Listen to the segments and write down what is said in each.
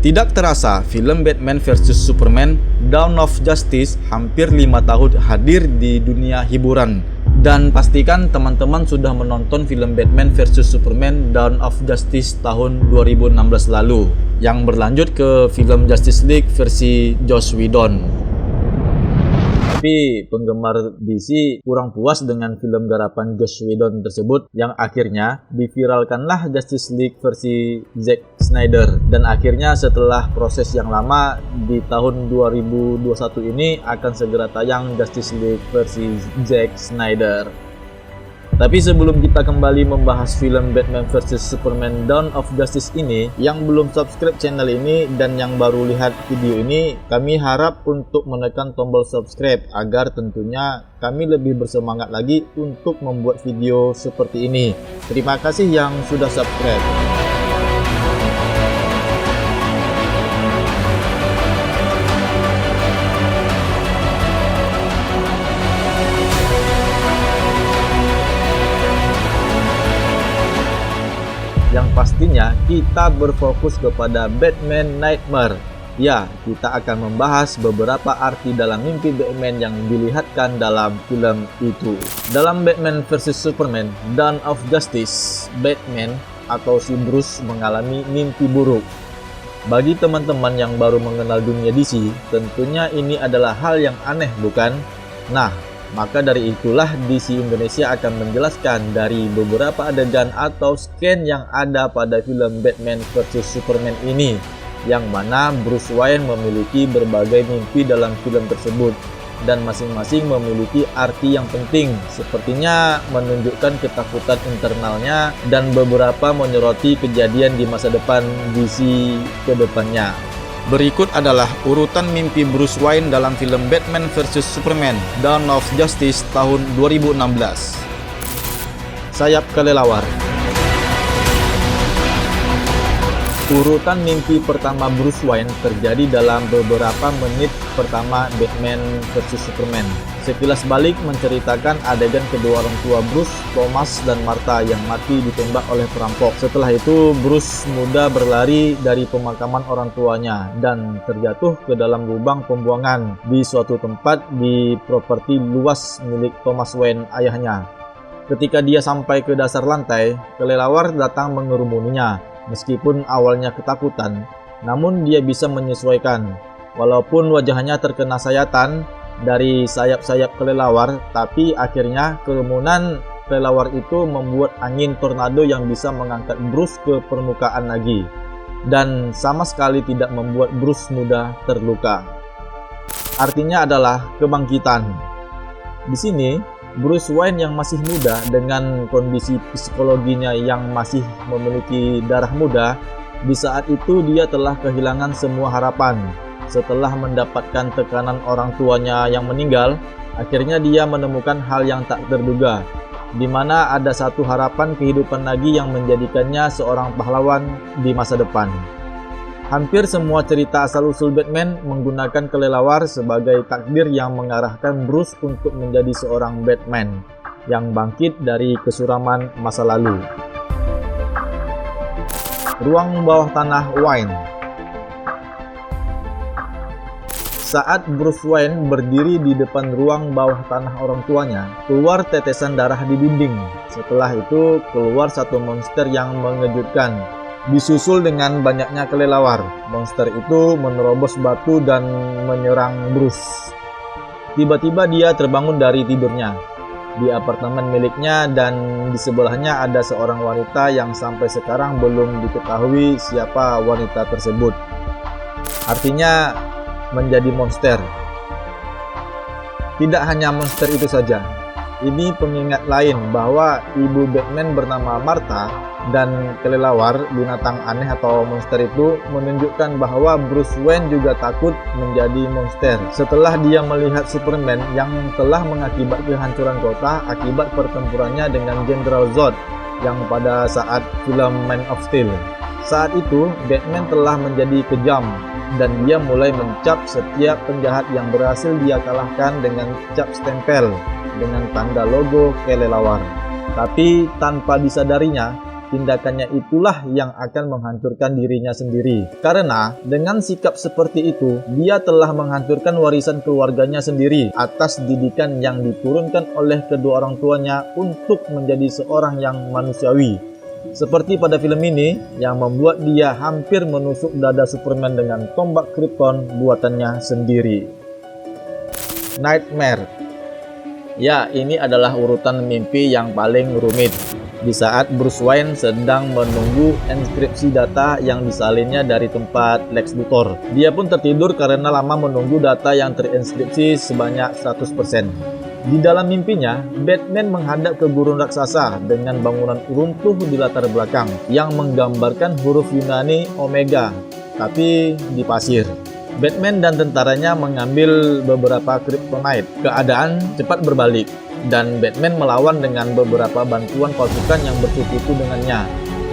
Tidak terasa, film Batman vs Superman Dawn of Justice hampir 5 tahun hadir di dunia hiburan. Dan pastikan teman-teman sudah menonton film Batman vs Superman Dawn of Justice tahun 2016 lalu, yang berlanjut ke film Justice League versi Joss Whedon. Tapi penggemar DC kurang puas dengan film garapan Joss Whedon tersebut, yang akhirnya diviralkanlah Justice League versi Zack Snyder. Dan akhirnya setelah proses yang lama, di tahun 2021 ini akan segera tayang Justice League versi Zack Snyder. Tapi sebelum kita kembali membahas film Batman vs Superman Dawn of Justice ini, yang belum subscribe channel ini dan yang baru lihat video ini, kami harap untuk menekan tombol subscribe agar tentunya kami lebih bersemangat lagi untuk membuat video seperti ini. Terima kasih yang sudah subscribe. Yang pastinya kita berfokus kepada Batman Nightmare. Ya, kita akan membahas beberapa arti dalam mimpi Batman yang dilihatkan dalam film itu. Dalam Batman vs Superman Dawn of Justice, Batman atau si Bruce mengalami mimpi buruk. Bagi teman-teman yang baru mengenal dunia DC, tentunya ini adalah hal yang aneh, bukan? Nah, maka dari itulah DC Indonesia akan menjelaskan dari beberapa adegan atau scan yang ada pada film Batman vs Superman ini, yang mana Bruce Wayne memiliki berbagai mimpi dalam film tersebut, dan masing-masing memiliki arti yang penting, sepertinya menunjukkan ketakutan internalnya dan beberapa menyoroti kejadian di masa depan DC ke depannya. Berikut adalah urutan mimpi Bruce Wayne dalam film Batman vs Superman Dawn of Justice tahun 2016. Sayap kelelawar. Urutan mimpi pertama Bruce Wayne terjadi dalam beberapa menit pertama Batman vs Superman. Sekilas balik menceritakan adegan kedua orang tua Bruce, Thomas dan Martha, yang mati ditembak oleh perampok. Setelah itu Bruce muda berlari dari pemakaman orang tuanya dan terjatuh ke dalam lubang pembuangan di suatu tempat di properti luas milik Thomas Wayne, ayahnya. Ketika dia sampai ke dasar lantai, kelelawar datang mengerumuninya. Meskipun awalnya ketakutan, namun dia bisa menyesuaikan. Walaupun wajahnya terkena sayatan dari sayap-sayap kelelawar, tapi akhirnya kerumunan kelelawar itu membuat angin tornado yang bisa mengangkat Bruce ke permukaan lagi, dan sama sekali tidak membuat Bruce muda terluka. Artinya adalah kebangkitan. Di sini Bruce Wayne yang masih muda dengan kondisi psikologinya yang masih memiliki darah muda, di saat itu dia telah kehilangan semua harapan. Setelah mendapatkan tekanan orang tuanya yang meninggal, akhirnya dia menemukan hal yang tak terduga, di mana ada satu harapan kehidupan lagi yang menjadikannya seorang pahlawan di masa depan. Hampir semua cerita asal-usul Batman menggunakan kelelawar sebagai takdir yang mengarahkan Bruce untuk menjadi seorang Batman yang bangkit dari kesuraman masa lalu. Ruang bawah tanah Wayne. Saat Bruce Wayne berdiri di depan ruang bawah tanah orang tuanya, keluar tetesan darah di dinding. Setelah itu keluar satu monster yang mengejutkan, disusul dengan banyaknya kelelawar. Monster itu menerobos batu dan menyerang Bruce. Tiba-tiba dia terbangun dari tidurnya di apartemen miliknya, dan di sebelahnya ada seorang wanita yang sampai sekarang belum diketahui siapa wanita tersebut. Artinya menjadi monster. Tidak hanya monster itu saja, ini pengingat lain bahwa ibu Batman bernama Martha, dan kelelawar, binatang aneh atau monster itu, menunjukkan bahwa Bruce Wayne juga takut menjadi monster setelah dia melihat Superman yang telah mengakibatkan kehancuran kota akibat pertempurannya dengan Jenderal Zod yang pada saat film Man of Steel. Saat itu Batman telah menjadi kejam, dan dia mulai mencap setiap penjahat yang berhasil dia kalahkan dengan cap stempel dengan tanda logo kelelawar. Tapi tanpa disadarinya, tindakannya itulah yang akan menghancurkan dirinya sendiri. Karena dengan sikap seperti itu, dia telah menghancurkan warisan keluarganya sendiri atas didikan yang diturunkan oleh kedua orang tuanya untuk menjadi seorang yang manusiawi. Seperti pada film ini, yang membuat dia hampir menusuk dada Superman dengan tombak Krypton buatannya sendiri. Nightmare. Ya, ini adalah urutan mimpi yang paling rumit. Di saat Bruce Wayne sedang menunggu enkripsi data yang disalinnya dari tempat Lex Luthor. Dia pun tertidur karena lama menunggu data yang terinskripsi sebanyak 100%. Di dalam mimpinya, Batman menghadap ke gurun raksasa dengan bangunan runtuh di latar belakang yang menggambarkan huruf Yunani Omega, tapi di pasir. Batman dan tentaranya mengambil beberapa kryptonite. Keadaan cepat berbalik, dan Batman melawan dengan beberapa bantuan pasukan yang bersekutu dengannya.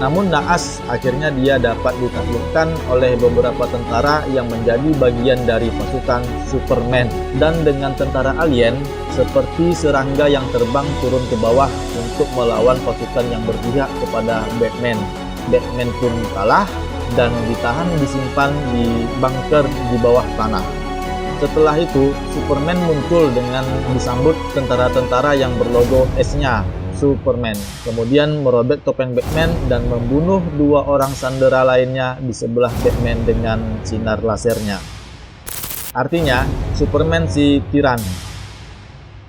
Namun naas, akhirnya dia dapat ditaklukkan oleh beberapa tentara yang menjadi bagian dari pasukan Superman. Dan dengan tentara alien, seperti serangga yang terbang turun ke bawah untuk melawan pasukan yang berpihak kepada Batman. Batman pun kalah dan ditahan disimpan di bunker di bawah tanah. Setelah itu, Superman muncul dengan disambut tentara-tentara yang berlogo S-nya, Superman. Kemudian merobek topeng Batman dan membunuh dua orang sandera lainnya di sebelah Batman dengan sinar lasernya. Artinya, Superman si tiran.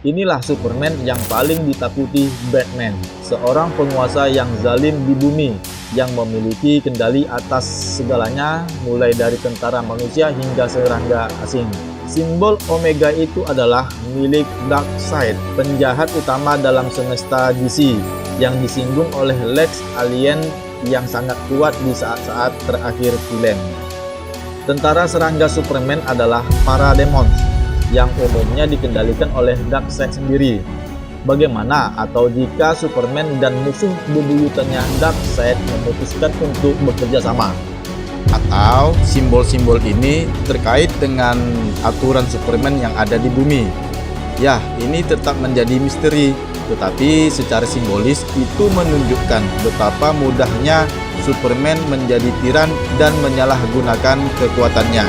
Inilah Superman yang paling ditakuti Batman, seorang penguasa yang zalim di bumi, yang memiliki kendali atas segalanya, mulai dari tentara manusia hingga serangga asing. Simbol Omega itu adalah milik Darkseid, penjahat utama dalam semesta DC, yang disinggung oleh Lex Alien yang sangat kuat di saat-saat terakhir film. Tentara serangga Superman adalah Parademons, yang umumnya dikendalikan oleh Darkseid sendiri. Bagaimana atau jika Superman dan musuh bebuyutannya Darkseid memutuskan untuk bekerja sama? Atau simbol-simbol ini terkait dengan aturan Superman yang ada di bumi? Ya, ini tetap menjadi misteri, tetapi secara simbolis itu menunjukkan betapa mudahnya Superman menjadi tiran dan menyalahgunakan kekuatannya.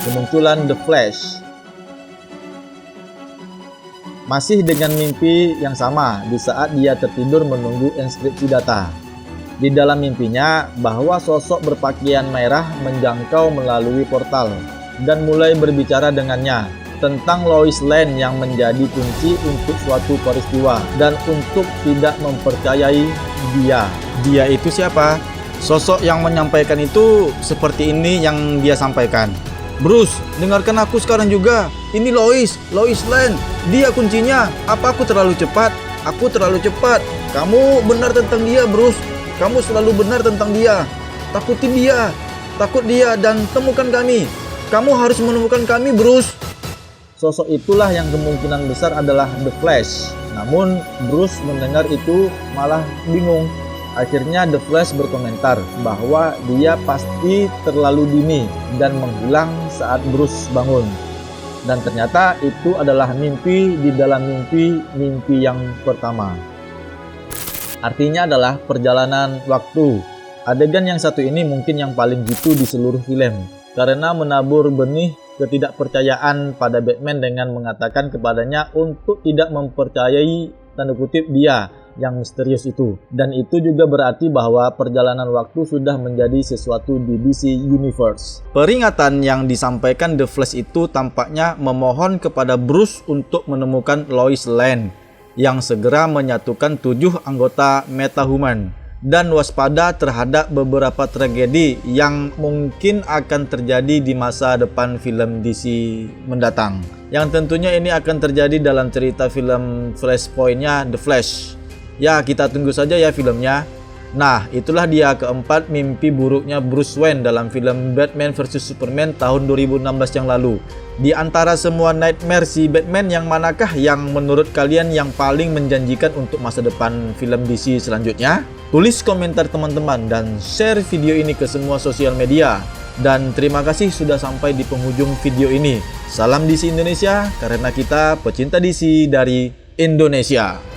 Kemunculan The Flash. Masih dengan mimpi yang sama di saat dia tertidur menunggu inskripsi data. Di dalam mimpinya bahwa sosok berpakaian merah menjangkau melalui portal dan mulai berbicara dengannya tentang Lois Lane yang menjadi kunci untuk suatu peristiwa dan untuk tidak mempercayai dia. Dia itu siapa? Sosok yang menyampaikan itu seperti ini yang dia sampaikan. Bruce, dengarkan aku sekarang juga. Ini Lois Lane. Dia kuncinya. Apa aku terlalu cepat? Aku terlalu cepat. Kamu benar tentang dia, Bruce. Kamu selalu benar tentang dia. Takuti dia. Takut dia dan temukan kami. Kamu harus menemukan kami, Bruce. Sosok itulah yang kemungkinan besar adalah The Flash. Namun, Bruce mendengar itu malah bingung. Akhirnya The Flash berkomentar bahwa dia pasti terlalu dini dan menghilang saat Bruce bangun. Dan ternyata itu adalah mimpi di dalam mimpi yang pertama. Artinya adalah perjalanan waktu. Adegan yang satu ini mungkin yang paling jitu di seluruh film, karena menabur benih ketidakpercayaan pada Batman dengan mengatakan kepadanya untuk tidak mempercayai tanda kutip dia yang misterius itu. Dan itu juga berarti bahwa perjalanan waktu sudah menjadi sesuatu di DC Universe. Peringatan yang disampaikan The Flash itu tampaknya memohon kepada Bruce untuk menemukan Lois Lane yang segera menyatukan 7 anggota MetaHuman dan waspada terhadap beberapa tragedi yang mungkin akan terjadi di masa depan film DC mendatang. Yang tentunya ini akan terjadi dalam cerita film Flashpoint-nya The Flash. Ya, kita tunggu saja ya filmnya. Nah, itulah dia keempat mimpi buruknya Bruce Wayne dalam film Batman vs Superman tahun 2016 yang lalu. Di antara semua nightmare si Batman, yang manakah yang menurut kalian yang paling menjanjikan untuk masa depan film DC selanjutnya? Tulis komentar teman-teman dan share video ini ke semua sosial media. Dan terima kasih sudah sampai di penghujung video ini. Salam DC Indonesia, karena kita pecinta DC dari Indonesia.